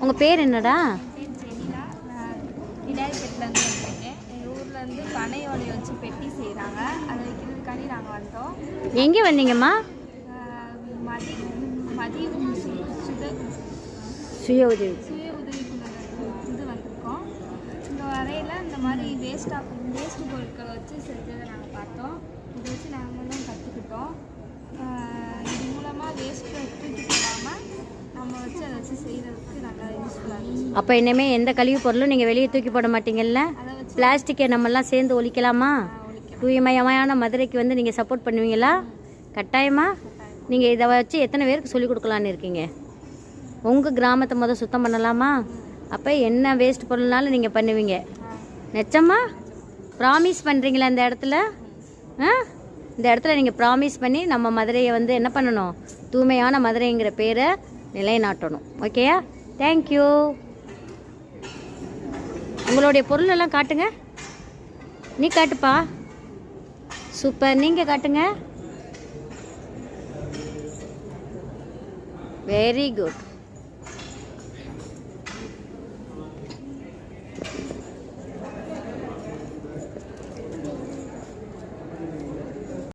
உங்கள் பேர் என்னடா? என் பேர் ஜெனிலா. நான் இடையாரிப்பேட்டிலேருந்து வந்திருக்கேன். எங்கள் ஊரில் வந்து பனை ஓலையை வச்சு பெட்டி செய்கிறாங்க. அதை வைக்கிறதுக்காண்டி நாங்கள் வந்தோம். எங்கே வந்தீங்கம்மா? மதியம் சுய உதவி உதவிக்குழு இது வந்திருக்கோம். இந்த வரையில் இந்த மாதிரி வேஸ்ட் பொருட்களை வச்சு செஞ்சதை நாங்கள் பார்த்தோம். இதை வச்சு நாங்களும் கற்றுக்கிட்டோம். இது மூலமாக வேஸ்ட்டை தூக்கி போடாமல் நம்ம வச்சு அதை வச்சு செய்கிறதுக்கு நல்லா யூஸ்ஃபுல்லாக இருந்துச்சு. அப்போ இனிமேல் எந்த கழிவு பொருளும் நீங்கள் வெளியே தூக்கி போட மாட்டீங்கல்ல? பிளாஸ்டிக்கை நம்மெல்லாம் சேர்ந்து ஒழிக்கலாமா? தூய்மையான மதுரைக்கு வந்து நீங்கள் சப்போர்ட் பண்ணுவீங்களா? கட்டாயமா? நீங்கள் இதை வச்சு எத்தனை பேருக்கு சொல்லிக் கொடுக்கலான்னு இருக்கீங்க? உங்கள் கிராமத்தை சுத்தம் பண்ணலாமா? அப்போ என்ன வேஸ்ட் பொருள்னாலும் நீங்கள் பண்ணுவீங்க. நிச்சயமா ப்ராமிஸ் பண்ணுறீங்களா இந்த இடத்துல? இந்த இடத்துல நீங்கள் ப்ராமிஸ் பண்ணி நம்ம மதுரையை வந்து என்ன பண்ணணும்? தூய்மையான மதுரைங்கிற பேரை நிலைநாட்டணும். ஓகேயா? தேங்க்யூ. உங்களுடைய பொருள் எல்லாம் காட்டுங்க. நீ காட்டுப்பா. சூப்பர். நீங்கள் காட்டுங்க. Very good.